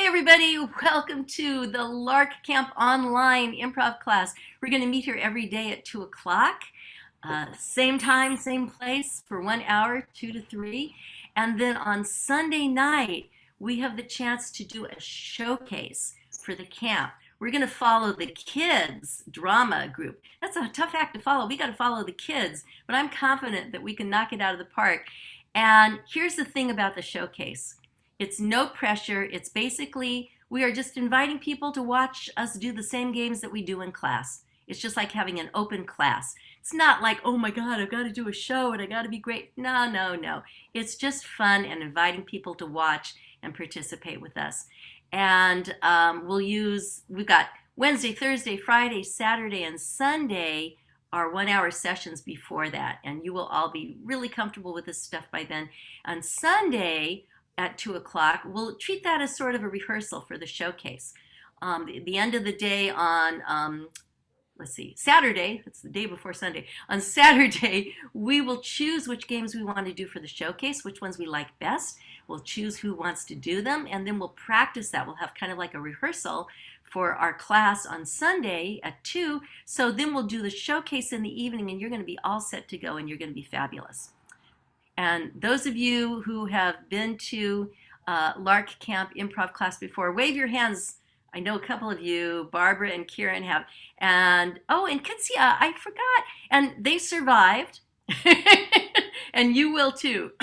Hey everybody, welcome to the Lark Camp online improv class. We're going to meet here every day at 2 o'clock. Same time, same place for 1 hour, 2 to 3. And then on Sunday night, we have the chance to do a showcase for the camp. We're going to follow the kids drama group. That's a tough act to follow. We got to follow the kids, but I'm confident that we can knock it out of the park. And here's the thing about the showcase. It's no pressure. It's basically, we are just inviting people to watch us do the same games that we do in class. It's just like having an open class. It's not like, oh my God, I've got to do a show and I got to be great. No, no, no. It's just fun and inviting people to watch and participate with us. And we've got Wednesday, Thursday, Friday, Saturday, and Sunday are 1 hour sessions before that. And you will all be really comfortable with this stuff by then. On Sunday, at 2 o'clock. We'll treat that as sort of a rehearsal for the showcase. The end of the day on, Saturday, it's the day before Sunday. On Saturday, we will choose which games we want to do for the showcase, which ones we like best. We'll choose who wants to do them, and then we'll practice that. We'll have kind of like a rehearsal for our class on Sunday at 2. So then we'll do the showcase in the evening, and you're going to be all set to go, and you're going to be fabulous. And those of you who have been to Lark Camp improv class before, wave your hands. I know a couple of you, Barbara and Kieran have. And Kitsia, I forgot. And they survived. And you will too.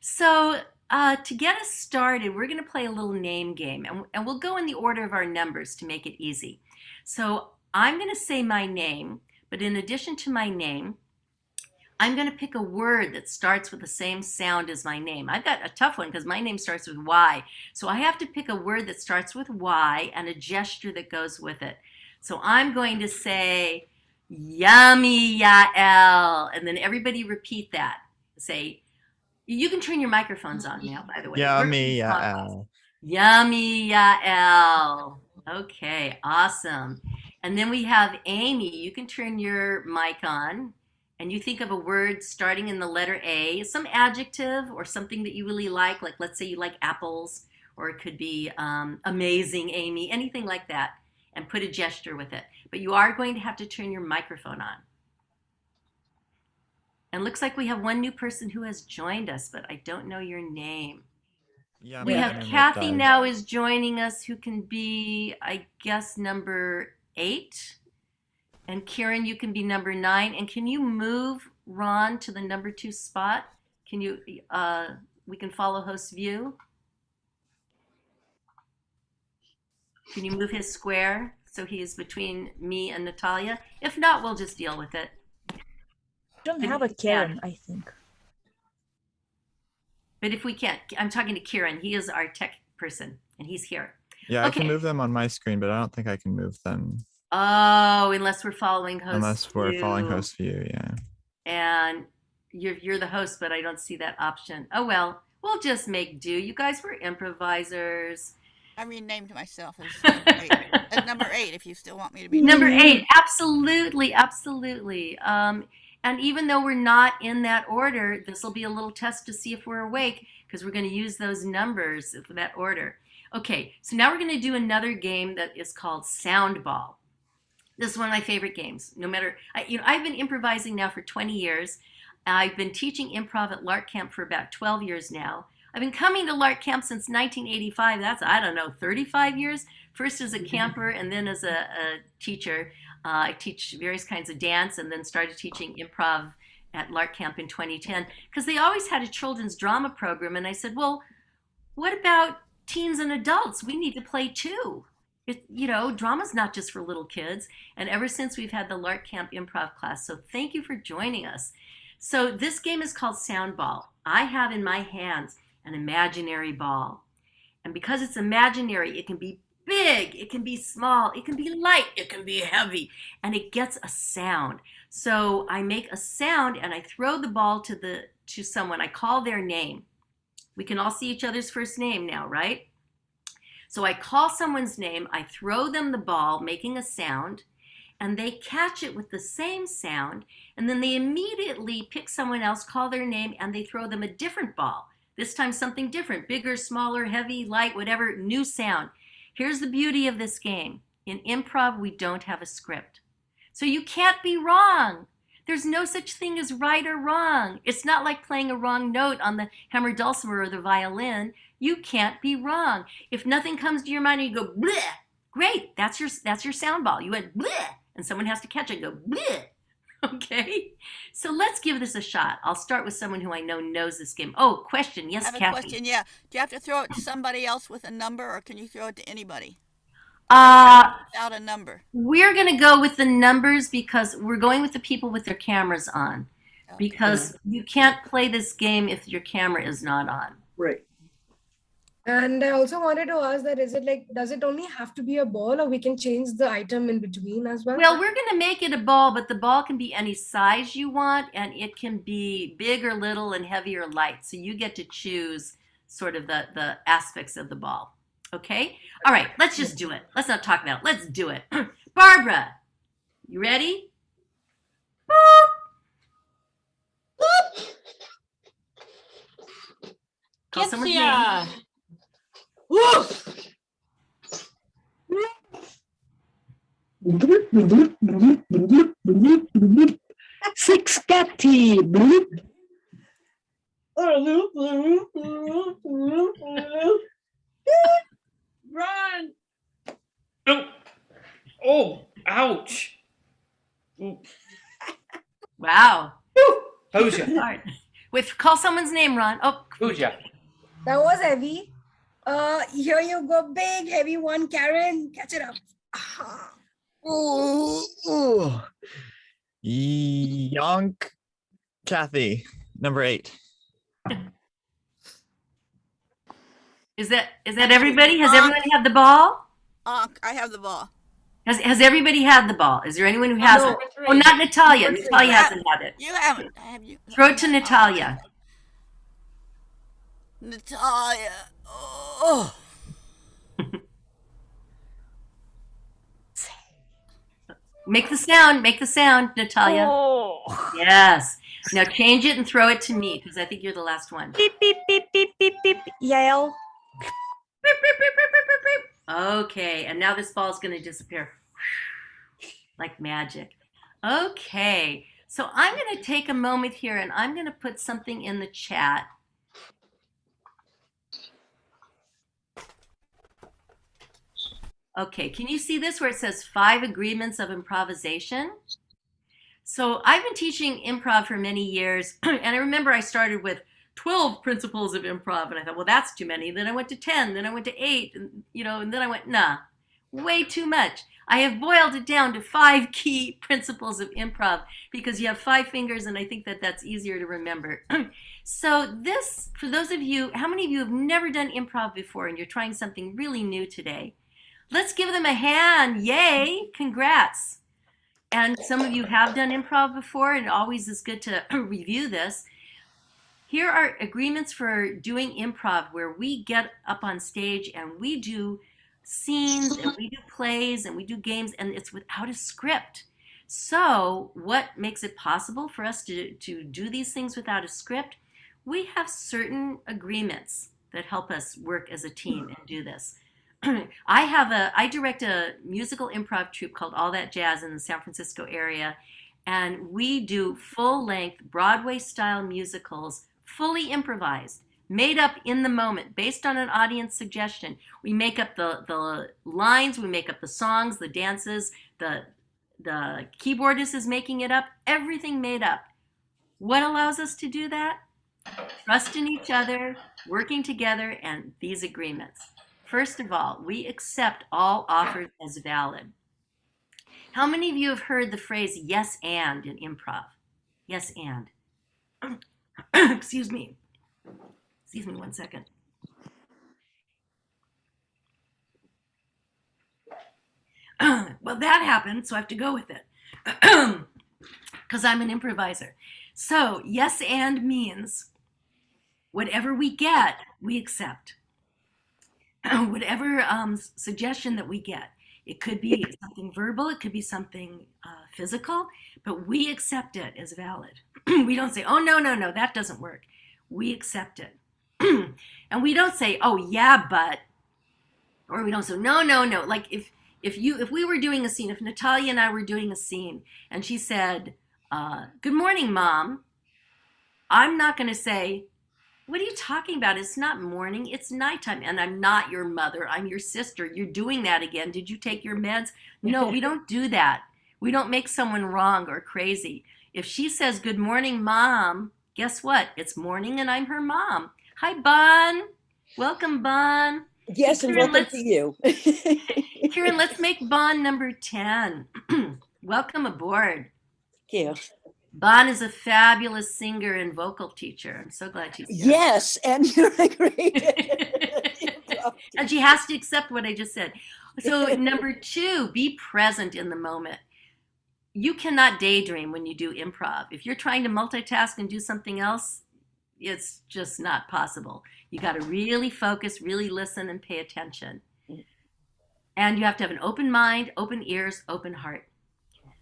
So to get us started, we're going to play a little name game. And we'll go in the order of our numbers to make it easy. So I'm going to say my name. But in addition to my name, I'm going to pick a word that starts with the same sound as my name. I've got a tough one because my name starts with Y. So I have to pick a word that starts with Y and a gesture that goes with it. So I'm going to say, yummy, Yael. And then everybody repeat that. Say, you can turn your microphones on now, by the way. Yummy, Yael. Yummy, Yael. Okay, awesome. And then we have Amy. You can turn your mic on. And you think of a word starting in the letter A, some adjective or something that you really like let's say you like apples, or it could be amazing, Amy, anything like that, and put a gesture with it. But you are going to have to turn your microphone on. And looks like we have one new person who has joined us, but I don't know your name. Yeah, We have Kathy now is joining us, who can be, I guess, number 8. And Kieran, you can be number 9. And can you move Ron to the number 2 spot? Can you, we can follow host view. Can you move his square so he is between me and Natalia? If not, we'll just deal with it. Don't have a Kieran, I think. But if we can't, I'm talking to Kieran. He is our tech person, and he's here. Yeah, okay. I can move them on my screen, but I don't think I can move them. Oh, unless we're following host Unless we're following host view, yeah. And you're the host, but I don't see that option. Oh, well, we'll just make do. You guys were improvisers. I renamed myself as number 8, if you still want me to be number 8. Absolutely, absolutely. And even though we're not in that order, this will be a little test to see if we're awake, because we're going to use those numbers for that order. Okay, so now we're going to do another game that is called Sound Ball. This is one of my favorite games. No matter, I've been improvising now for 20 years. I've been teaching improv at Lark Camp for about 12 years now. I've been coming to Lark Camp since 1985. That's, 35 years. First as a camper and then as a teacher. I teach various kinds of dance and then started teaching improv at Lark Camp in 2010 because they always had a children's drama program. And I said, well, what about teens and adults? We need to play too. Drama's not just for little kids. And ever since we've had the Lark Camp improv class. So thank you for joining us. So this game is called Sound Ball. I have in my hands an imaginary ball. And because it's imaginary, it can be big, it can be small, it can be light, it can be heavy, and it gets a sound. So I make a sound and I throw the ball to someone. I call their name. We can all see each other's first name now, right? So I call someone's name, I throw them the ball, making a sound, and they catch it with the same sound, and then they immediately pick someone else, call their name, and they throw them a different ball. This time something different, bigger, smaller, heavy, light, whatever, new sound. Here's the beauty of this game. In improv, we don't have a script. So you can't be wrong. There's no such thing as right or wrong. It's not like playing a wrong note on the hammer dulcimer or the violin. You can't be wrong. If nothing comes to your mind and you go, bleh, great, that's your sound ball. You went, bleh, and someone has to catch it and go, bleh. Okay, so let's give this a shot. I'll start with someone who I know knows this game. Oh, question. Yes, I have a Kathy. question. Yeah. Do you have to throw it to somebody else with a number, or can you throw it to anybody without a number? We're going to go with the numbers because we're going with the people with their cameras on. Okay. Because you can't play this game if your camera is not on. Right. And I also wanted to ask that, is it like, does it only have to be a ball, or we can change the item in between as well? Well, we're going to make it a ball, but the ball can be any size you want, and it can be big or little and heavy or light. So you get to choose sort of the aspects of the ball. Okay? All right, let's just do it. Let's not talk about it. Let's do it. Barbara, you ready? Call someone's name. Six Catty. Run! Oh, oh, ouch! Ooh. Wow. Hosea, All right. Call someone's name, Ron. Oh, Hosea. That was heavy. Here you go, big heavy one, Karen. Catch it up. Ooh. Yonk. Kathy, number 8. is that everybody? Has everybody had the ball? I have the ball. Has everybody had the ball? Is there anyone who hasn't? No. Oh, not Natalia. Number 3. Natalia hasn't had it. You haven't. Have you? Throw it to Natalia. Natalia. Oh. Make the sound, Natalia. Oh. Yes. Now change it and throw it to me because I think you're the last one. Beep, beep, beep, beep, beep, beep. Yael. Beep, beep, beep, beep, beep, beep, beep. Okay, and now this ball's going to disappear like magic. Okay, so I'm going to take a moment here and I'm going to put something in the chat. Okay, can you see this where it says 5 agreements of improvisation? So I've been teaching improv for many years, and I remember I started with 12 principles of improv, and I thought, well, that's too many. Then I went to 10, then I went to 8, and and then I went, nah, way too much. I have boiled it down to 5 key principles of improv because you have 5 fingers, and I think that that's easier to remember. So this, for those of you, how many of you have never done improv before and you're trying something really new today? Let's give them a hand. Yay, congrats. And some of you have done improv before, and it always is good to review this. Here are agreements for doing improv where we get up on stage and we do scenes and we do plays and we do games, and it's without a script. So what makes it possible for us to do these things without a script? We have certain agreements that help us work as a team and do this. I direct a musical improv troupe called All That Jazz in the San Francisco area, and we do full-length Broadway-style musicals, fully improvised, made up in the moment, based on an audience suggestion. We make up the lines, we make up the songs, the dances, the keyboardist is making it up, everything made up. What allows us to do that? Trust in each other, working together, and these agreements. First of all, we accept all offers as valid. How many of you have heard the phrase yes and in improv? Yes and. Excuse me. Excuse me 1 second. Well, that happened, so I have to go with it because I'm an improviser. So yes and means whatever we get, we accept. Whatever suggestion that we get. It could be something verbal, it could be something physical, but we accept it as valid. We don't say, oh, no, that doesn't work. We accept it. And we don't say, oh, yeah, but or we don't say no. Like if we were doing a scene, if Natalia and I were doing a scene, and she said, "Good morning, Mom," I'm not going to say, "What are you talking about? It's not morning, it's nighttime, and I'm not your mother. I'm your sister. You're doing that again. Did you take your meds?" No, we don't do that. We don't make someone wrong or crazy. If she says, "Good morning, Mom," guess what? It's morning, and I'm her mom. Hi, Bon. Welcome, Bon. Yes, and Kieran, welcome to you. Kieran, let's make Bon number 10. Welcome aboard. Thank you. Bon is a fabulous singer and vocal teacher. I'm so glad she's here. Yes, and you're a great. And she has to accept what I just said. So number 2, be present in the moment. You cannot daydream when you do improv. If you're trying to multitask and do something else, it's just not possible. You got to really focus, really listen, and pay attention. And you have to have an open mind, open ears, open heart.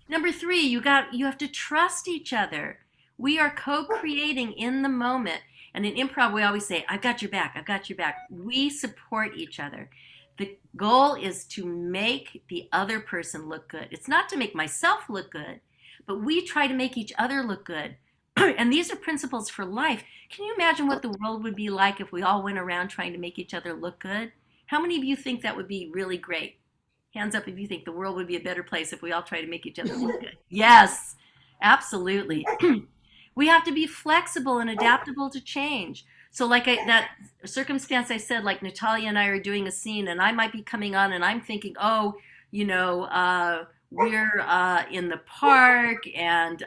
Number 3, you have to trust each other. We are co-creating in the moment. And in improv, we always say, "I've got your back, I've got your back." We support each other. The goal is to make the other person look good. It's not to make myself look good, but we try to make each other look good. And these are principles for life. Can you imagine what the world would be like if we all went around trying to make each other look good? How many of you think that would be really great? Hands up if you think the world would be a better place if we all try to make each other look good. Yes, absolutely. We have to be flexible and adaptable to change. So like that circumstance I said, like Natalia and I are doing a scene and I might be coming on and I'm thinking, oh, we're in the park and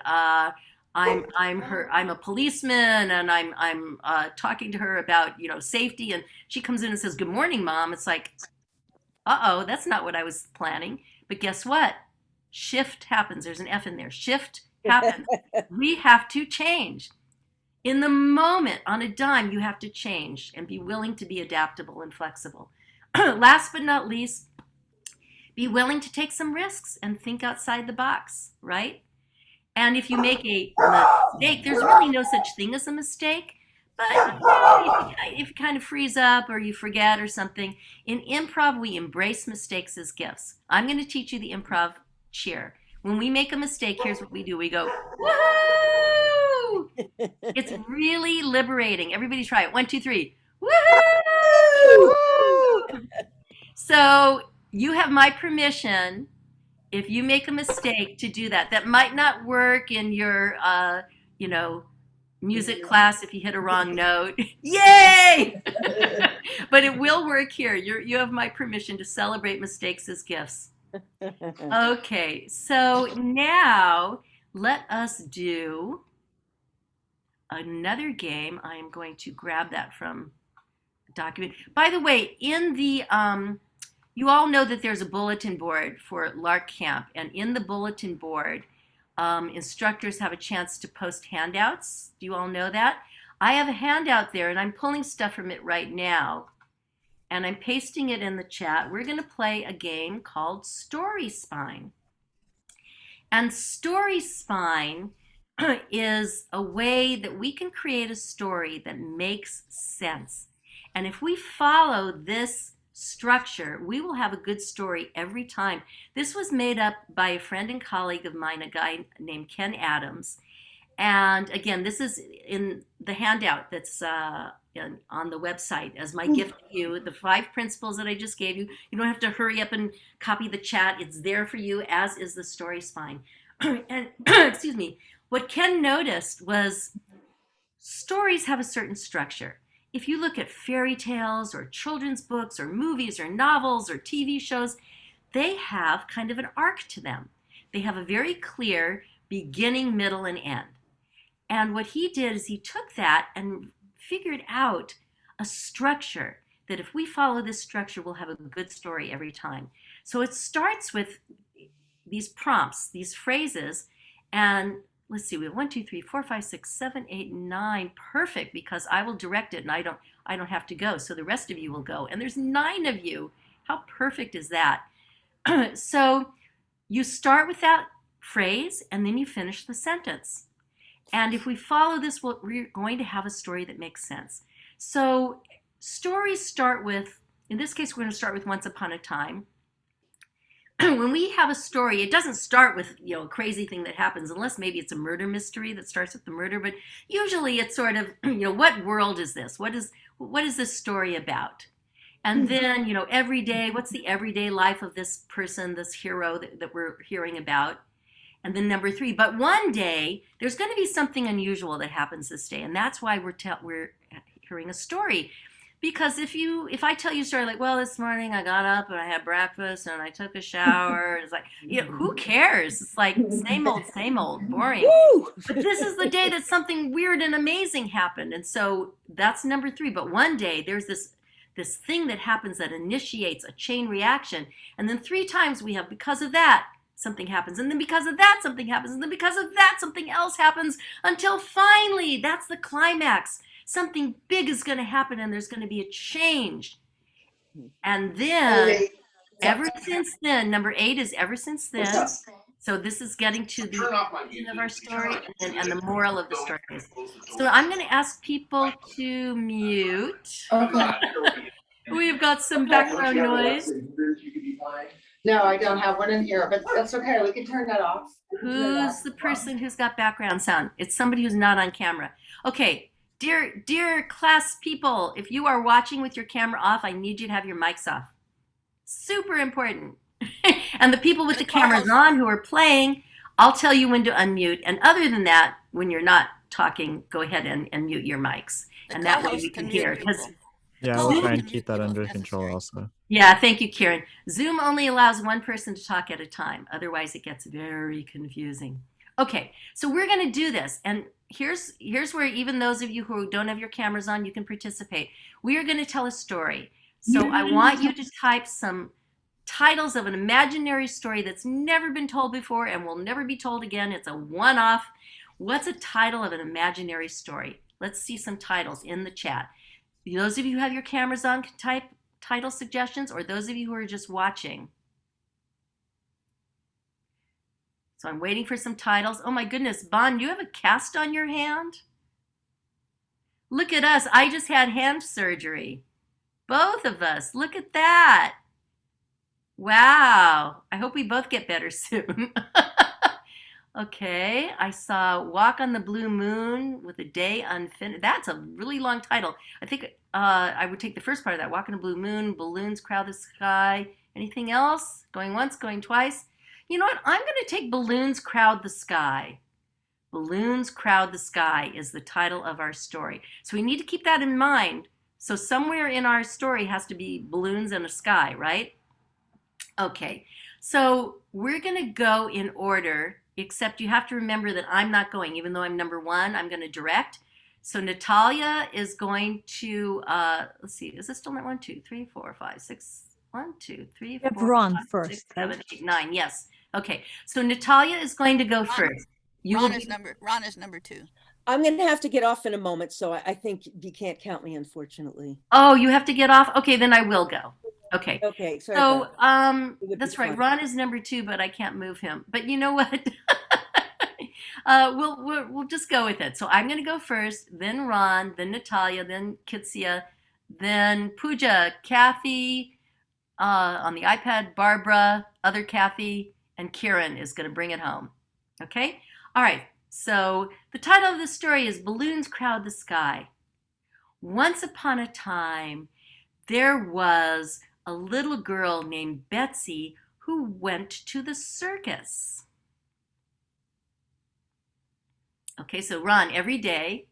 I'm a policeman and I'm talking to her about, safety, and she comes in and says, "Good morning, Mom." It's like, uh-oh, that's not what I was planning. But guess what? Shift happens. There's an F in there. Shift happens. We have to change. In the moment, on a dime, you have to change and be willing to be adaptable and flexible. Last but not least, be willing to take some risks and think outside the box, right? And if you make a mistake, there's really no such thing as a mistake. But if you kind of freeze up or you forget or something, in improv, we embrace mistakes as gifts. I'm going to teach you the improv cheer. When we make a mistake, here's what we do. We go, woohoo! It's really liberating. Everybody try it. 1, 2, 3. Woohoo! So you have my permission if you make a mistake to do that. That might not work in your, music class if you hit a wrong note. Yay! But it will work here. You have my permission to celebrate mistakes as gifts. Okay, so now let us do another game. I am going to grab that from the document. By the way, in the you all know that there's a bulletin board for Lark Camp, and in the bulletin board, instructors have a chance to post handouts. Do you all know that? I have a handout there, and I'm pulling stuff from it right now, and I'm pasting it in the chat. We're going to play a game called Story Spine. And Story Spine is a way that we can create a story that makes sense. And if we follow this structure, we will have a good story every time. This was made up by a friend and colleague of mine, a guy named Ken Adams. And again, this is in the handout that's on the website as my gift to you. The 5 principles that I just gave you. You don't have to hurry up and copy the chat. It's there for you, as is the Story Spine. And excuse me, what Ken noticed was stories have a certain structure. If you look at fairy tales or children's books or movies or novels or TV shows, they have kind of an arc to them. They have a very clear beginning, middle, and end. And what he did is he took that and figured out a structure that if we follow this structure, we'll have a good story every time. So it starts with these prompts, these phrases, and let's see, we have 1, 2, 3, 4, 5, 6, 7, 8, 9. Perfect, because I will direct it and I don't have to go. So the rest of you will go. And there's 9 of you. How perfect is that? So you start with that phrase and then you finish the sentence. And if we follow this, we're going to have a story that makes sense. So stories start with In this case, we're going to start with Once Upon a Time. When we have a story, it doesn't start with, you know, a crazy thing that happens, unless maybe it's a murder mystery that starts with the murder. But usually it's sort of, you know, what world is this? What is this story about? And then, you know, every day, what's the everyday life of this person, this hero that we're hearing about? And then number 3, but one day there's going to be something unusual that happens this day, and that's why we're hearing a story. Because if I tell you a story like, well, this morning I got up and I had breakfast and I took a shower, it's like, you know, who cares? It's like same old, boring. Woo! But this is the day that something weird and amazing happened, and so that's number 3. But one day there's this thing that happens that initiates a chain reaction, and then 3 times we have because of that something happens, and then because of that something happens, and then because of that something else happens, until finally that's the climax. Something big is going to happen and there's going to be a change. And then ever since then, number 8 is ever since then. So this is getting to the end of our story and the moral of the story. So I'm going to ask people to mute. Okay. We've got some background noise. No, I don't have one in here, but that's okay. We can turn that off. Who's the person who's got background sound? It's somebody who's not on camera. Okay. Dear class people, if you are watching with your camera off, I need you to have your mics off. Super important. And the people with the cameras on who are playing, I'll tell you when to unmute. And other than that, when you're not talking, go ahead and mute your mics. And that way we can hear. Yeah, we'll try and keep that under control also. Yeah, thank you, Karen. Zoom only allows one person to talk at a time. Otherwise, it gets very confusing. Okay, so we're going to do this. And here's where even those of you who don't have your cameras on, you can participate. We are going to tell a story. So I want you to type some titles of an imaginary story that's never been told before and will never be told again. It's a one-off. What's a title of an imaginary story? Let's see some titles in the chat. Those of you who have your cameras on can type title suggestions, or those of you who are just watching. So I'm waiting for some titles. Oh my goodness, Bon, you have a cast on your hand? Look at us. I just had hand surgery. Both of us. Look at that. Wow. I hope we both get better soon. Okay, I saw Walk on the Blue Moon with a Day Unfinished. That's a really long title. I think I would take the first part of that. Walk on the Blue Moon, balloons crowd the sky. Anything else? Going once, going twice? You know what? I'm going to take Balloons Crowd the Sky. Balloons Crowd the Sky is the title of our story. So we need to keep that in mind. So somewhere in our story has to be balloons and a sky, right? Okay, so we're going to go in order, except you have to remember that I'm not going. Even though I'm number 1, I'm going to direct. So Natalia is going to, let's see, is this still not 1, 2, 3, 4, 5, 6, 1, 2, 3, 4, Ron 5, first, 6, 7, 8, 9. Yes. Okay. So Natalia is going to go first. Ron is number 2. I'm going to have to get off in a moment, so I think you can't count me, unfortunately. Oh, you have to get off? Okay, then I will go. Okay. Okay. Sorry So would that's be right. fun. Ron is number 2, but I can't move him. But you know what? We'll just go with it. So I'm going to go first, then Ron, then Natalia, then Kitsia, then Pooja, Kathy on the iPad, Barbara, other Kathy, and Kieran is going to bring it home. Okay? All right. So the title of the story is Balloons Crowd the Sky. Once upon a time, there was a little girl named Betsy who went to the circus. Okay, so Ron, every day,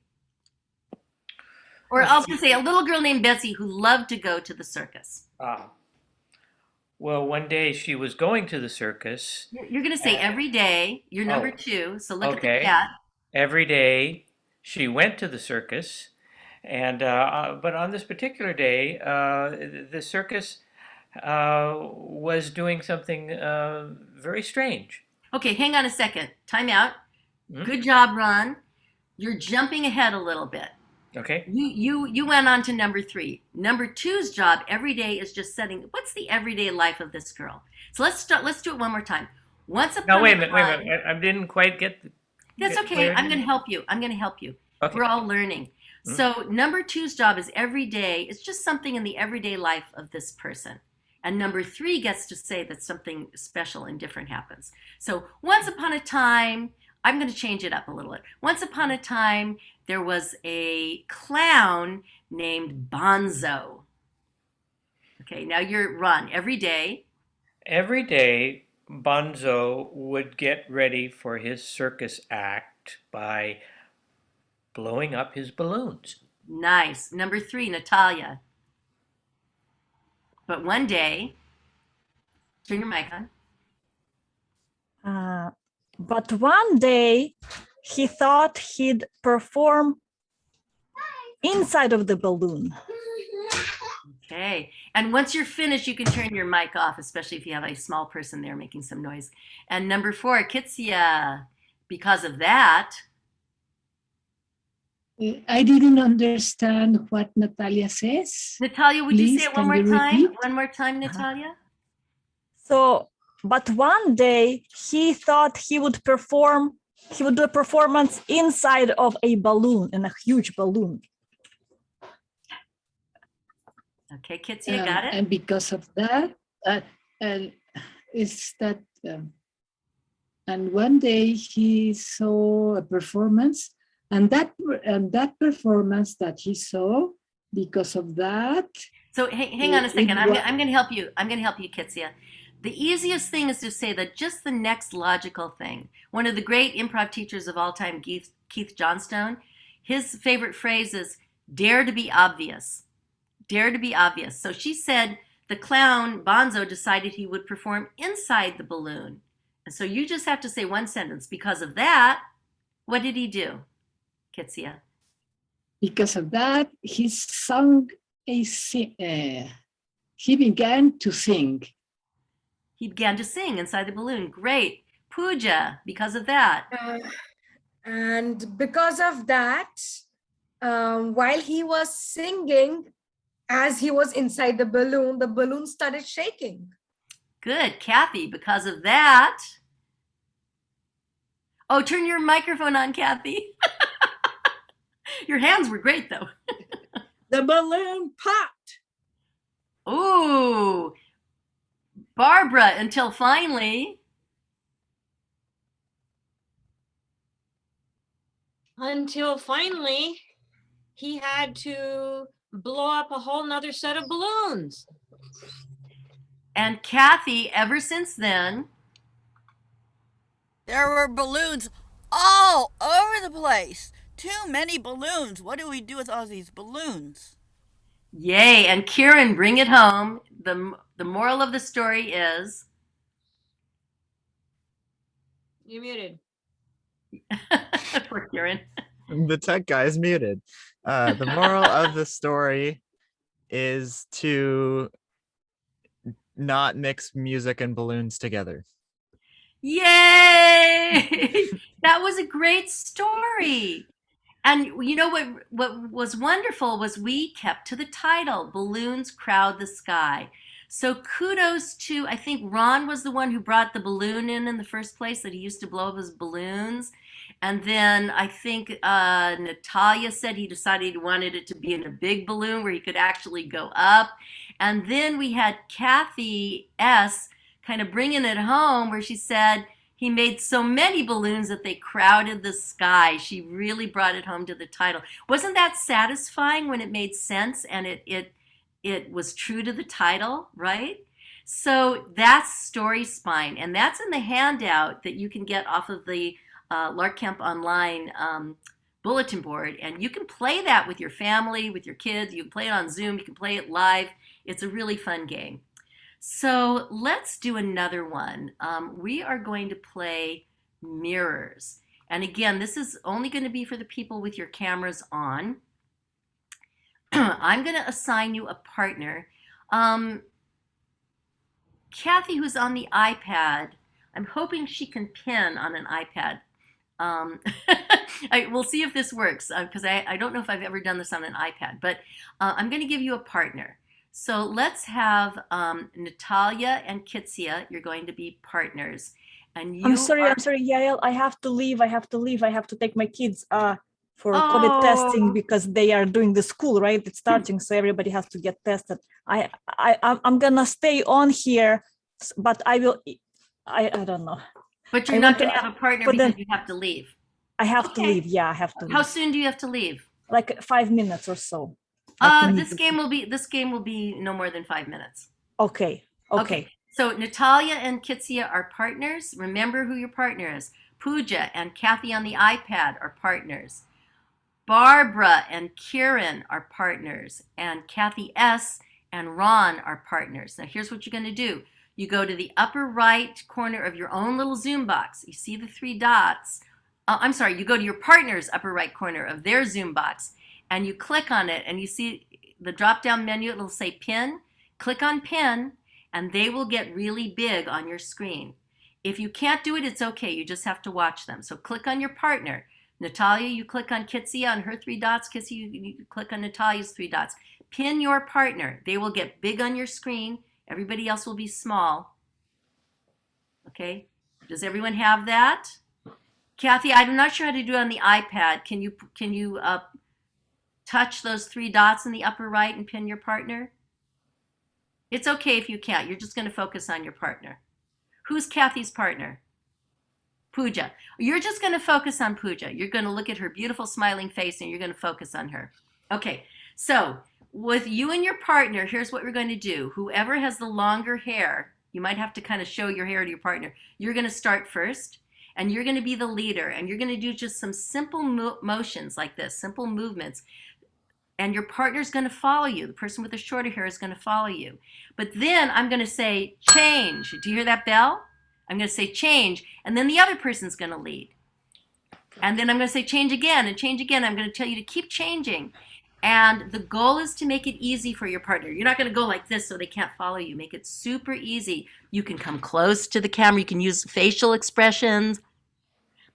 or I was going to say a little girl named Betsy who loved to go to the circus. Well, one day she was going to the circus. You're going to say every day. You're number 2, so look at the cat. Every day she went to the circus, and but on this particular day, the circus was doing something very strange. Okay, hang on a second. Time out. Good job, Ron. You're jumping ahead a little bit. Okay. You went on to number 3. Number 2's job every day is just setting. What's the everyday life of this girl? So let's do it one more time. Once upon Wait a a minute. I didn't quite get. That's okay. I'm going to help you. Okay. We're all learning. So number two's job is every day. It's just something in the everyday life of this person. And number three gets to say that something special and different happens. So once upon a time, I'm going to change it up a little bit. Once upon a time, there was a clown named Bonzo. Okay, now you're Ron. Every day. Every day, Bonzo would get ready for his circus act by blowing up his balloons. Nice. Number three, Natalia. But one day, turn your mic on. But one day he thought he'd perform inside of the balloon. Okay. And once you're finished, you can turn your mic off, especially if you have a small person there making some noise. And number four, Kitsia. Because of that. I didn't understand what Natalia says. Natalia, would you Please, say it one can more you time? repeat? One more time, Natalia. So, but one day he thought he would do a performance inside of a balloon, in a huge balloon. Okay, Kitsia, got it? And because of that, and and one day he saw a performance, and that performance that he saw, because of that. So hang on a second. I'm going to help you. I'm going to help you, Kitsia. The easiest thing is to say that just the next logical thing. One of the great improv teachers of all time, Keith Johnstone, his favorite phrase is dare to be obvious. Dare to be obvious. So she said the clown Bonzo decided he would perform inside the balloon. And so you just have to say one sentence. Because of that, what did he do, Kitsia? Because of that, he began to sing. He began to sing inside the balloon. Great. Pooja, because of that. And because of that, while he was singing, as he was inside the balloon started shaking. Good. Kathy, because of that. Oh, turn your microphone on, Kathy. Your hands were great, though. The balloon popped. Ooh. Barbara, until finally. Until finally, he had to blow up a whole nother set of balloons. And Kathy, ever since then. There were balloons all over the place. Too many balloons. What do we do with all these balloons? Yay. And Kieran, bring it home. The moral of the story is. You're muted. Poor Kieran. The tech guy is muted. The moral of the story is to not mix music and balloons together. Yay! That was a great story. And you know what was wonderful was we kept to the title, Balloons Crowd the Sky. So kudos to, I think Ron was the one who brought the balloon in the first place, that he used to blow up his balloons. And then I think Natalia said he decided he wanted it to be in a big balloon where he could actually go up. And then we had Kathy S. kind of bringing it home where she said he made so many balloons that they crowded the sky. She really brought it home to the title. Wasn't that satisfying when it made sense and it was true to the title, right? So that's Story Spine, and that's in the handout that you can get off of the Lark Camp Online bulletin board, and you can play that with your family, with your kids. You can play it on Zoom, you can play it live. It's a really fun game. So let's do another one. We are going to play Mirrors. And again, this is only going to be for the people with your cameras on. I'm going to assign you a partner. Kathy, who's on the iPad, I'm hoping she can pin on an iPad. We'll see if this works, because I don't know if I've ever done this on an iPad, but I'm going to give you a partner. So let's have Natalia and Kitsia. You're going to be partners. And you I'm sorry, Yael. I have to leave. I have to take my kids. for COVID testing Oh. because they are doing the school, right? It's starting, so everybody has to get tested. I'm gonna stay on here, but I don't know. But you're I not want going to- to have a partner but then- because you have to leave. I have to Okay. leave. Yeah, I have to How leave. soon do you have to leave? Like 5 minutes or so. Like This game will be no more than 5 minutes. Okay. Okay. So Natalia and Kitsia are partners. Remember who your partner is. Pooja and Kathy on the iPad are partners. Barbara and Kieran are partners. And Kathy S. and Ron are partners. Now here's what you're going to do. You go to the upper right corner of your own little Zoom box. You see the 3 dots. I'm sorry, you go to your partner's upper right corner of their Zoom box and you click on it and you see the drop down menu. It'll say pin. Click on pin and they will get really big on your screen. If you can't do it, it's okay. You just have to watch them. So click on your partner. Natalia, you click on Kitsia on her 3 dots. Kitsia, you click on Natalia's 3 dots. Pin your partner. They will get big on your screen. Everybody else will be small. Okay? Does everyone have that? Kathy, I'm not sure how to do it on the iPad. Can you touch those 3 dots in the upper right and pin your partner? It's okay if you can't. You're just going to focus on your partner. Who's Kathy's partner? Pooja. You're just going to focus on Pooja. You're going to look at her beautiful smiling face and you're going to focus on her. Okay, so with you and your partner, here's what we're going to do. Whoever has the longer hair, you might have to kind of show your hair to your partner. You're going to start first and you're going to be the leader and you're going to do just some simple motions like this, simple movements. And your partner's going to follow you. The person with the shorter hair is going to follow you. But then I'm going to say change. Do you hear that bell? I'm going to say change, and then the other person's going to lead. And then I'm going to say change again and change again. I'm going to tell you to keep changing. And the goal is to make it easy for your partner. You're not going to go like this so they can't follow you. Make it super easy. You can come close to the camera. You can use facial expressions.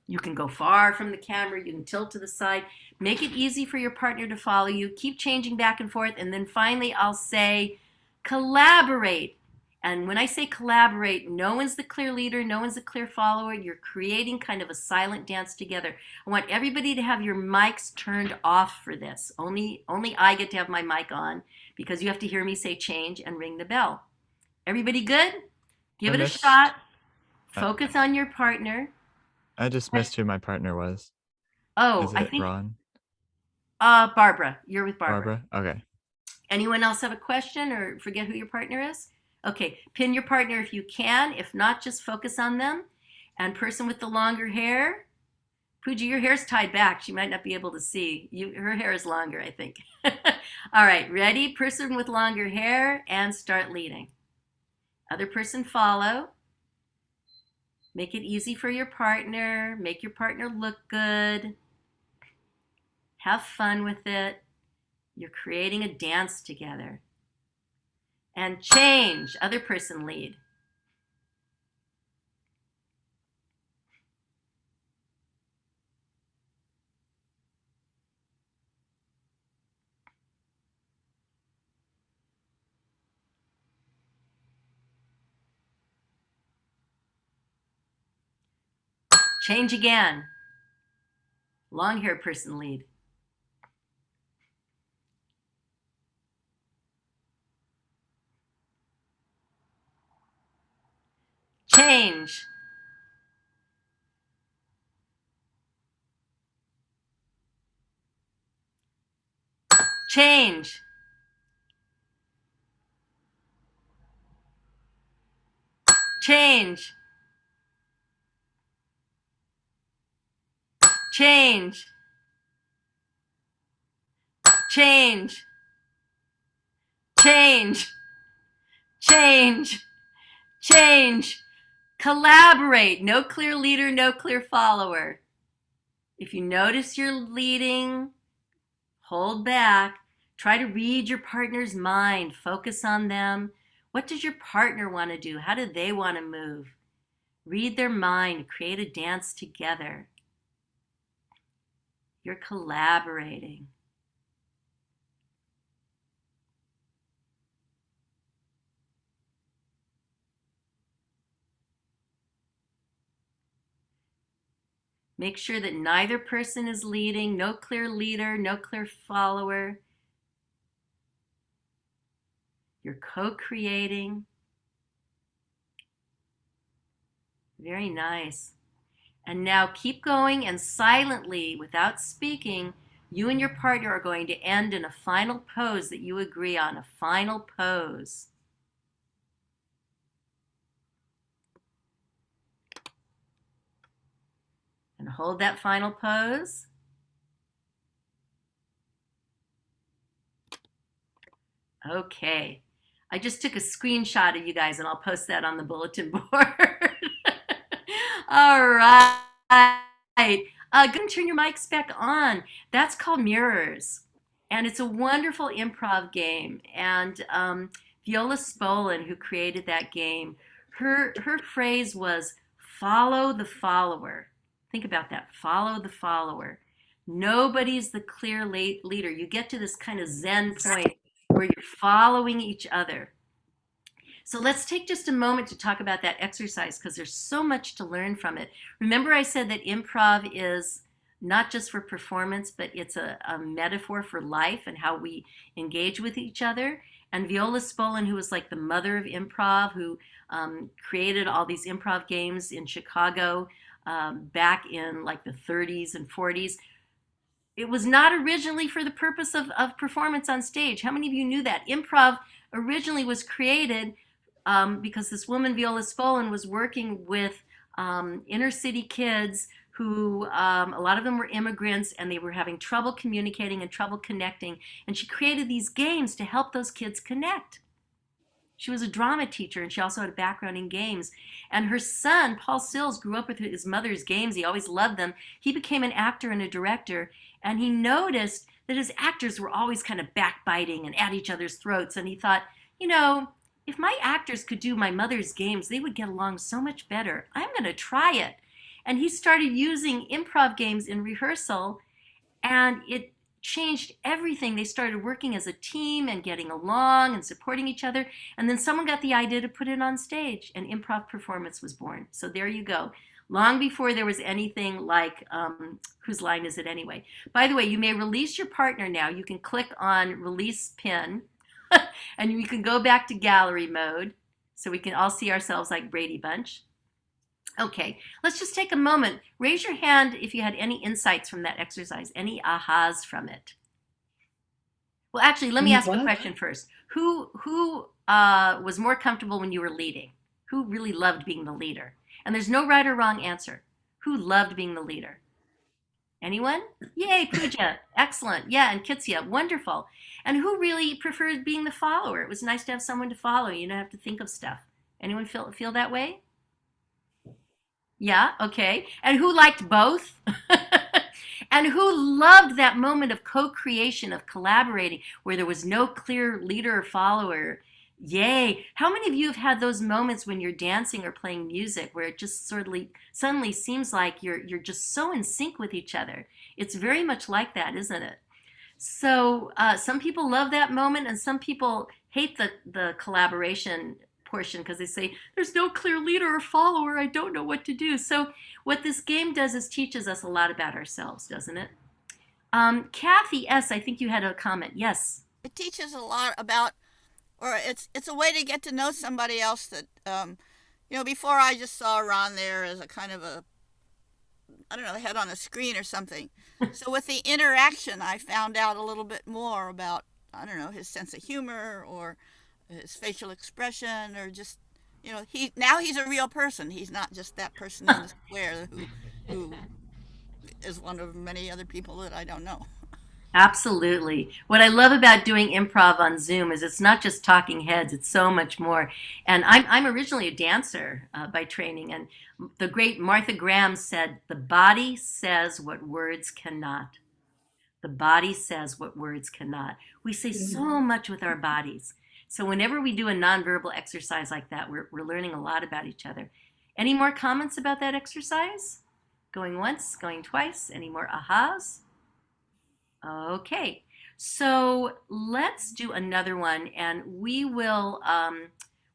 You can go far from the camera. You can tilt to the side. Make it easy for your partner to follow you. Keep changing back and forth. And then finally, I'll say collaborate. And when I say collaborate, no one's the clear leader. No one's the clear follower. You're creating kind of a silent dance together. I want everybody to have your mics turned off for this. Only I get to have my mic on because you have to hear me say change and ring the bell. Everybody good? Give it a shot. Focus on your partner. I just missed who my partner was. Oh, Is it I think Ron? Barbara. You're with Barbara. Okay. Anyone else have a question or forget who your partner is? Okay, pin your partner if you can. If not, just focus on them. And person with the longer hair, Pooja, your hair's tied back. She might not be able to see. Her hair is longer, I think. All right, ready? Person with longer hair and start leading. Other person follow. Make it easy for your partner. Make your partner look good. Have fun with it. You're creating a dance together. And change. Other person lead. Change again. Long hair person lead. Change. Change. Change. Change. Change. Change. Change. Change. Collaborate. No clear leader, no clear follower. If you notice you're leading, hold back. Try to read your partner's mind. Focus on them. What does your partner want to do? How do they want to move? Read their mind. Create a dance together. You're collaborating. Make sure that neither person is leading, no clear leader, no clear follower. You're co-creating. Very nice. And now keep going, and silently, without speaking, you and your partner are going to end in a final pose that you agree on, a final pose. And hold that final pose. Okay. I just took a screenshot of you guys, and I'll post that on the bulletin board. All right. Go and turn your mics back on. That's called Mirrors. And it's a wonderful improv game. And Viola Spolin, who created that game, her phrase was, follow the follower. Think about that. Follow the follower. Nobody's the clear leader. You get to this kind of Zen point where you're following each other. So let's take just a moment to talk about that exercise, because there's so much to learn from it. Remember I said that improv is not just for performance, but it's a metaphor for life and how we engage with each other. And Viola Spolin, who was like the mother of improv, who created all these improv games in Chicago back in like the 30s and 40s, it was not originally for the purpose of performance on stage. How many of you knew that? Improv originally was created because this woman, Viola Spolin, was working with inner city kids who, a lot of them were immigrants, and they were having trouble communicating and trouble connecting. And she created these games to help those kids connect. She was a drama teacher, and she also had a background in games. And her son, Paul Sills, grew up with his mother's games. He always loved them. He became an actor and a director, and he noticed that his actors were always kind of backbiting and at each other's throats. And he thought, you know, if my actors could do my mother's games, they would get along so much better. I'm going to try it. And he started using improv games in rehearsal, and it changed everything. They started working as a team and getting along and supporting each other. And then someone got the idea to put it on stage, and improv performance was born. So there you go. Long before there was anything like Whose Line Is It Anyway? By the way, you may release your partner now. You can click on release pin and we can go back to gallery mode so we can all see ourselves like Brady Bunch. Okay, let's just take a moment. Raise your hand if you had any insights from that exercise, any ahas from it. Well, actually, let me ask a question first. Who was more comfortable when you were leading? Who really loved being the leader? And there's no right or wrong answer. Who loved being the leader? Anyone? Yay, Pooja. Excellent. Yeah, and Kitsia. Wonderful. And who really preferred being the follower? It was nice to have someone to follow. You don't have to think of stuff. Anyone feel that way? Yeah, okay. And who liked both? And who loved that moment of co-creation, of collaborating, where there was no clear leader or follower? Yay. How many of you have had those moments when you're dancing or playing music where it just suddenly seems like you're just so in sync with each other? It's very much like that, isn't it? So some people love that moment, and some people hate the collaboration portion because they say, there's no clear leader or follower, I don't know what to do. So what this game does is teaches us a lot about ourselves, doesn't it? Kathy S., I think you had a comment. Yes. It teaches a lot about, or it's a way to get to know somebody else that, you know, before I just saw Ron there as a kind of a, I don't know, head on a screen or something. So with the interaction, I found out a little bit more about, I don't know, his sense of humor or his facial expression, or just, you know, now he's a real person. He's not just that person in the square who is one of many other people that I don't know. Absolutely. What I love about doing improv on Zoom is it's not just talking heads, it's so much more. And I'm originally a dancer by training, and the great Martha Graham said, the body says what words cannot. The body says what words cannot. We say so much with our bodies. So whenever we do a nonverbal exercise like that, we're learning a lot about each other. Any more comments about that exercise? Going once, going twice, any more ahas? Okay, so let's do another one, and we will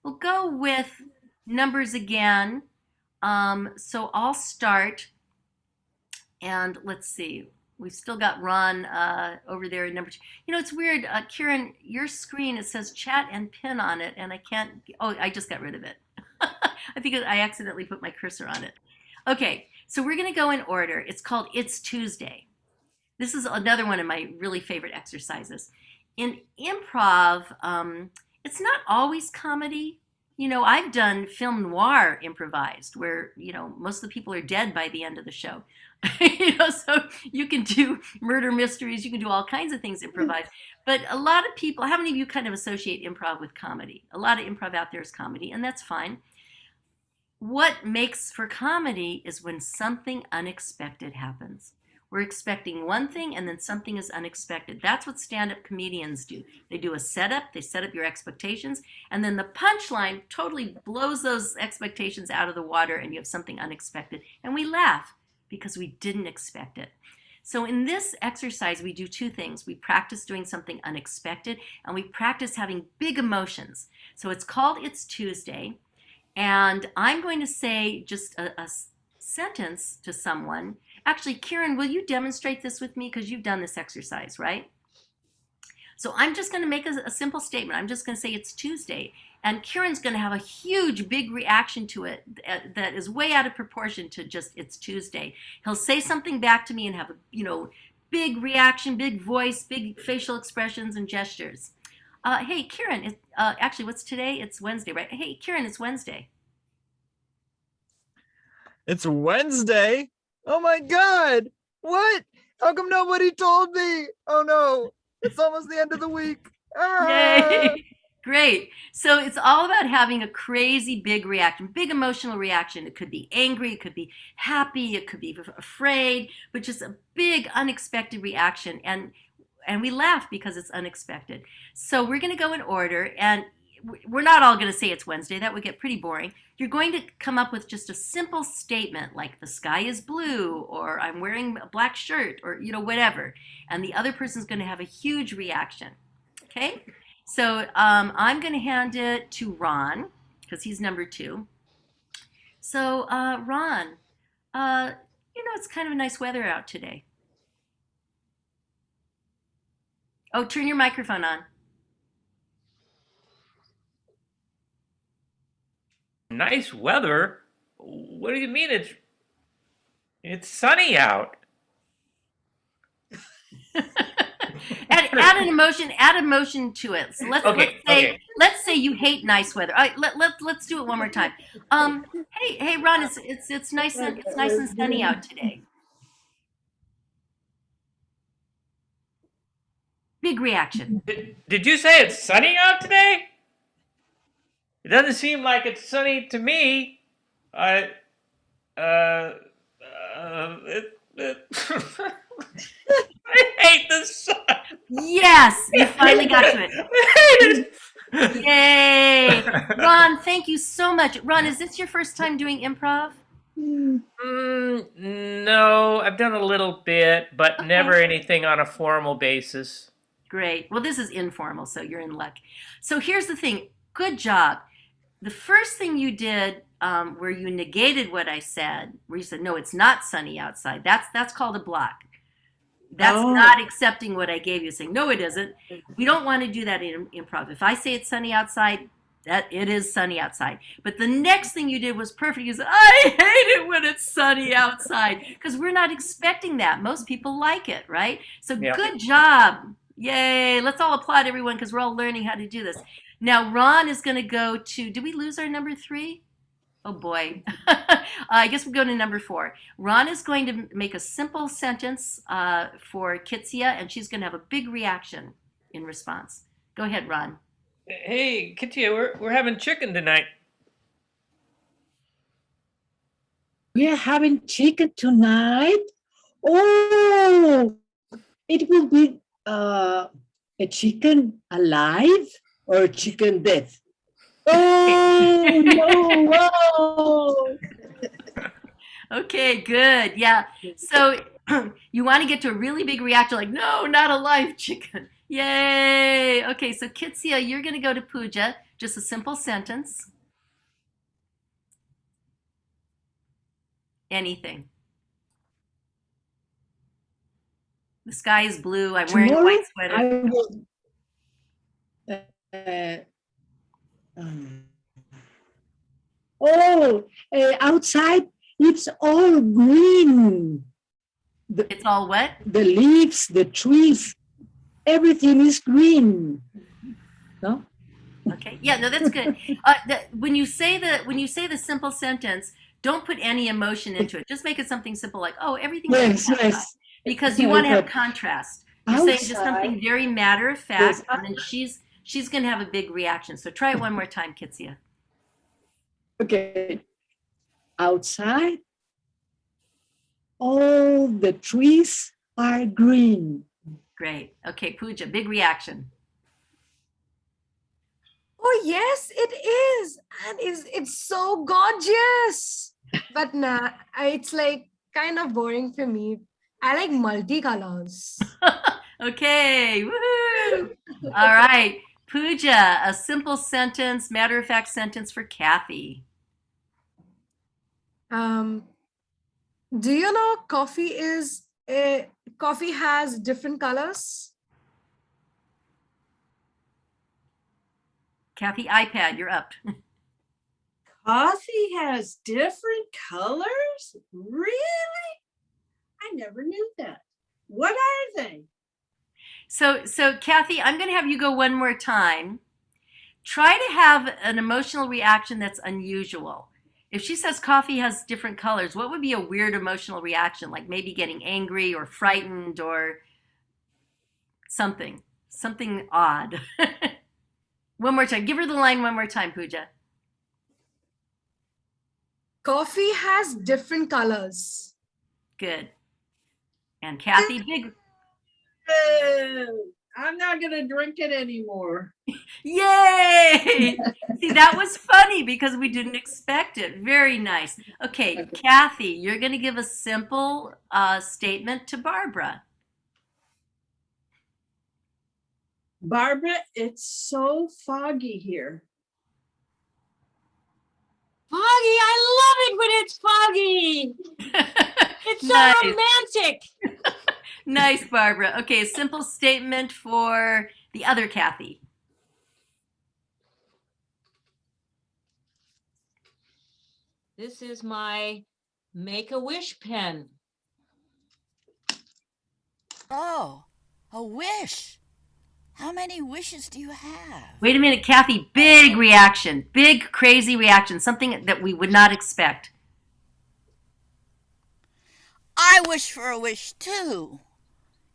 we'll go with numbers again. So I'll start And let's see, we've still got Ron over there at number 2. You know, it's weird, Kieran, your screen, it says chat and pin on it, and I can't, oh, I just got rid of it. I think I accidentally put my cursor on it. Okay, so we're going to go in order. It's called It's Tuesday. This is another one of my really favorite exercises. In improv, it's not always comedy. You know, I've done film noir improvised where, you know, most of the people are dead by the end of the show. You know, so you can do murder mysteries, you can do all kinds of things improvised. But a lot of people, how many of you kind of associate improv with comedy? A lot of improv out there is comedy, and that's fine. What makes for comedy is when something unexpected happens. We're expecting one thing and then something is unexpected. That's what stand-up comedians do. They do a setup, they set up your expectations, and then the punchline totally blows those expectations out of the water and you have something unexpected. And we laugh because we didn't expect it. So in this exercise, we do 2 things. We practice doing something unexpected and we practice having big emotions. So it's called It's Tuesday. And I'm going to say just a sentence to someone. Actually, Kieran, will you demonstrate this with me? Because you've done this exercise, right? So I'm just going to make a simple statement. I'm just going to say it's Tuesday. And Kieran's going to have a huge, big reaction to it that is way out of proportion to just it's Tuesday. He'll say something back to me and have a, you know, big reaction, big voice, big facial expressions and gestures. Hey, Kieran, actually, what's today? It's Wednesday, right? Hey, Kieran, it's Wednesday. It's Wednesday? Oh my God! What? How come nobody told me? Oh no, it's almost the end of the week. Ah! Yay! Great. So it's all about having a crazy big reaction, big emotional reaction. It could be angry, it could be happy, it could be afraid, but just a big unexpected reaction. And we laugh because it's unexpected. So we're going to go in order, and we're not all going to say it's Wednesday. That would get pretty boring. You're going to come up with just a simple statement like the sky is blue, or I'm wearing a black shirt, or, you know, whatever. And the other person's going to have a huge reaction. Okay? So I'm going to hand it to Ron because he's number 2. So Ron, you know, it's kind of nice weather out today. Oh, turn your microphone on. Nice weather? What do you mean it's sunny out? Add an emotion to it. So let's say you hate nice weather. All right, let's do it one more time. Hey Ron, it's nice and sunny out today. Big reaction. Did you say it's sunny out today? It doesn't seem like it's sunny to me. I hate the sun. Yes, you finally got to it. I hate it. Yay! Ron, thank you so much. Ron, is this your first time doing improv? No, I've done a little bit, but Okay. never anything on a formal basis. Great. Well, this is informal, so you're in luck. So here's the thing. Good job. The first thing you did where you negated what I said, where you said, no, it's not sunny outside, that's called a block. That's not accepting what I gave you, saying, no, it isn't. We don't want to do that in improv. If I say it's sunny outside, that it is sunny outside. But the next thing you did was perfect. You said, I hate it when it's sunny outside, because we're not expecting that. Most people like it, right? So Yeah. Good job. Yay. Let's all applaud everyone because we're all learning how to do this. Now, Ron is going to go to, did we lose our number 3? Oh boy. I guess we'll go to number 4. Ron is going to make a simple sentence for Kitsia, and she's going to have a big reaction in response. Go ahead, Ron. Hey, Kitty, we're having chicken tonight. We are having chicken tonight. Oh, it will be a chicken alive or a chicken dead? Oh, no, whoa. Okay, good. Yeah. So you want to get to a really big reaction like, no, not a live chicken. Yay. Okay, so Kitsia, you're going to go to Pooja. Just a simple sentence. Anything. The sky is blue. I'm wearing a Tomorrow white sweater. I will. Uh, um, outside it's all green. It's all what? The leaves, the trees, everything is green. No? Okay. Yeah, no, that's good. When you say the simple sentence, don't put any emotion into it. Just make it something simple like, "Oh, everything's Yes, green outside," yes. because you want to have But contrast. You're saying just outside, something very matter of yes, fact, and then she's going to have a big reaction. So try it one more time, Kitsia. okay. Outside, all the trees are green. Great. Okay, Pooja, big reaction. Oh yes, it is, and it's so gorgeous. But nah, it's like kind of boring for me. I like multicolors. Okay. Woohoo! All right. Pooja, a simple sentence, matter of fact sentence for Kathy. Do you know coffee has different colors? Kathy, iPad, you're up. Coffee has different colors? Really? I never knew that. What are they? So Kathy, I'm going to have you go one more time. Try to have an emotional reaction that's unusual. If she says coffee has different colors, what would be a weird emotional reaction? Like maybe getting angry or frightened or something odd. One more time. Give her the line one more time, Pooja. Coffee has different colors. Good. And Kathy, big. I'm not going to drink it anymore. Yay! See, that was funny because we didn't expect it. Very nice. Okay, Kathy, you're going to give a simple statement to Barbara. Barbara, it's so foggy here. Foggy, I love it when it's foggy. It's so Nice. romantic. Nice, Barbara. Okay, a simple statement for the other Kathy. This is my Make-A-Wish pen. Oh, a wish. How many wishes do you have? Wait a minute, Kathy, big reaction. Big, crazy reaction. Something that we would not expect. I wish for a wish too.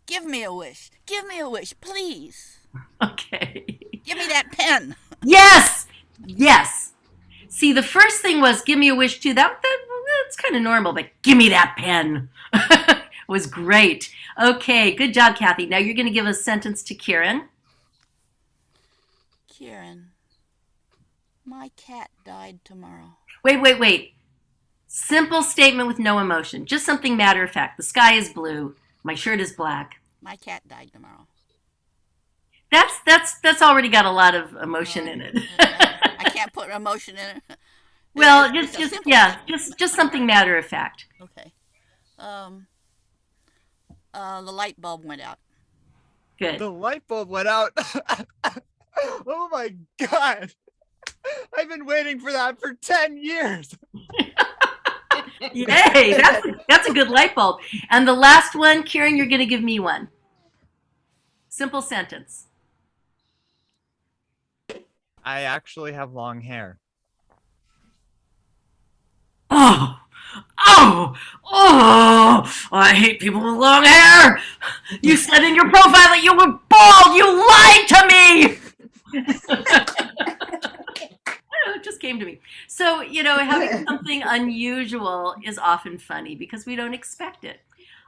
Give me a wish. Give me a wish, please. Okay. Give me that pen. Yes! Yes. See, the first thing was give me a wish too. That's kind of normal, but give me that pen was great. Okay, good job, Kathy. Now you're going to give a sentence to Kieran. Kieran, my cat died tomorrow. Wait. Simple statement with no emotion. Just something matter of fact. The sky is blue. My shirt is black. My cat died tomorrow. That's already got a lot of emotion in it. I can't put emotion in it. Well, just something matter of fact. Okay. The light bulb went out. Good. The light bulb went out. Oh my God. I've been waiting for that for 10 years. Yay, that's a good light bulb. And the last one, Kieran, you're going to give me one. Simple sentence. I actually have long hair. Oh, I hate people with long hair. You said in your profile that you were bald. You lied to me. It just came to me. So, having something unusual is often funny because we don't expect it.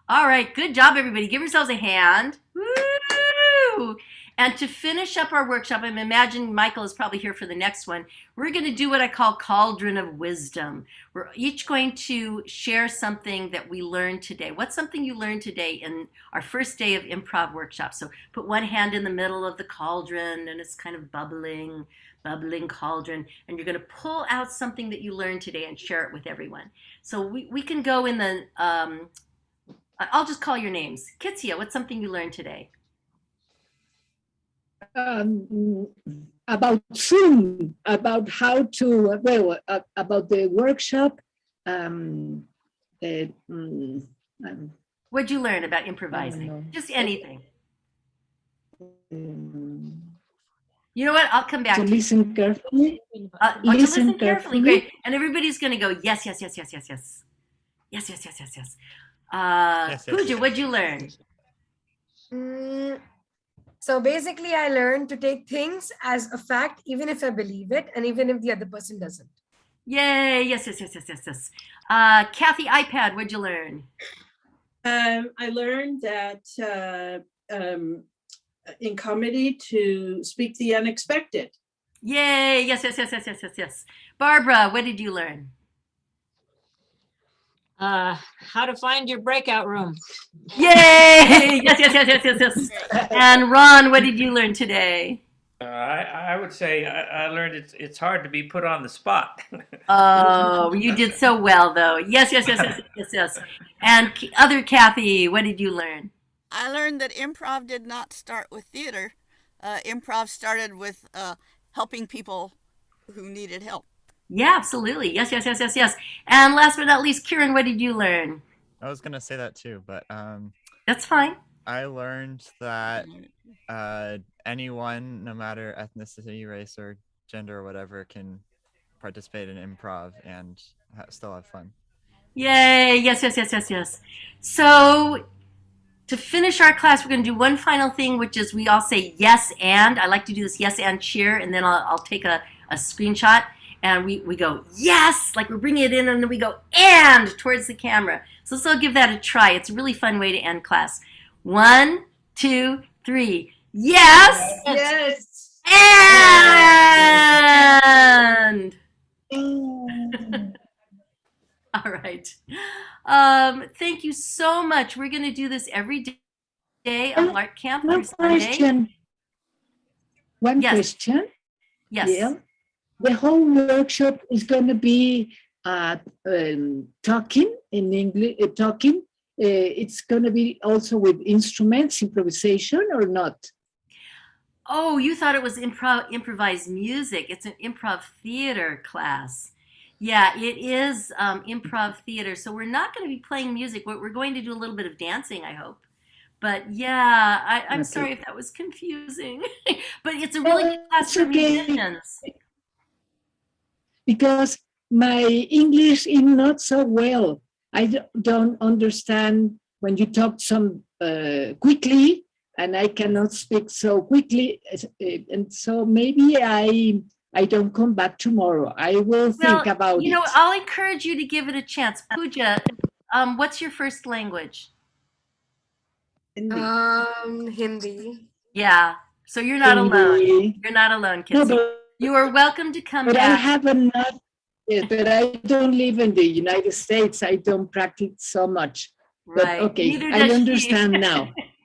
All right, good job, everybody. Give yourselves a hand. Woo! And to finish up our workshop, I'm imagining Michael is probably here for the next one. We're going to do what I call Cauldron of Wisdom. We're each going to share something that we learned today. What's something you learned today in our first day of improv workshop? So put one hand in the middle of the cauldron, and it's kind of bubbling cauldron, and you're going to pull out something that you learned today and share it with everyone. So we can go in the I'll just call your names. Kitsia, what's something you learned today? About Zoom, about how to, about the workshop. What'd you learn about I don't improvising? know. Just anything. Um, You know what? I'll come back to to you. listen carefully. To listen carefully. Great. And everybody's going to go, yes, yes, yes, yes, yes, yes. Yes, yes, yes, yes, yes. Yes, Pooja, yes. what'd you learn? So basically, I learned to take things as a fact, even if I believe it, and even if the other person doesn't. Yay. Yes, yes, yes, yes, yes, yes. Kathy iPad, what'd you learn? I learned that in comedy to speak the unexpected. Yay. Yes, yes, yes, yes, yes, yes, yes. Barbara, what did you learn? How to find your breakout room. Yay. Yes, yes, yes, yes, yes, yes. And Ron, what did you learn today? I would say I learned it's hard to be put on the spot. Oh, you did so well, though. Yes, yes, yes, yes, yes, yes. And other Kathy, what did you learn? I learned that improv did not start with theater. Improv started with helping people who needed help. Yeah, absolutely. Yes, yes, yes, yes, yes. And last but not least, Kieran, what did you learn? I was gonna say that too, but That's fine. I learned that anyone, no matter ethnicity, race, or gender, or whatever, can participate in improv and still have fun. Yay. Yes, yes, yes, yes, yes. So to finish our class, we're going to do one final thing, which is we all say yes and. I like to do this yes and cheer, and then I'll take a screenshot, and we go yes, like we're bringing it in, and then we go and towards the camera. So let's all give that a try. It's a really fun way to end class. 1, 2, 3. Yes. Yes. And. All right. Thank you so much. We're going to do this every day of Lark Camp through Sunday. One Yes. question. Yes. Yeah. The whole workshop is going to be talking in English. Talking. It's going to be also with instruments, improvisation, or not? Oh, you thought it was improvised music. It's an improv theater class. Yeah, it is improv theater. So we're not going to be playing music. We're going to do a little bit of dancing, I hope. But yeah, I'm sorry if that was confusing. But it's a really good class for musicians. Because my English is not so well. I don't understand when you talk some quickly, and I cannot speak so quickly. And so maybe I don't come back tomorrow. I will think about it. You know, I'll encourage you to give it a chance. Pooja, what's your first language? Hindi. Yeah. So you're not alone. You're not alone, Kitsi. No, you are welcome to come but back. I have enough. But I don't live in the United States. I don't practice so much. Right. But okay, I understand now.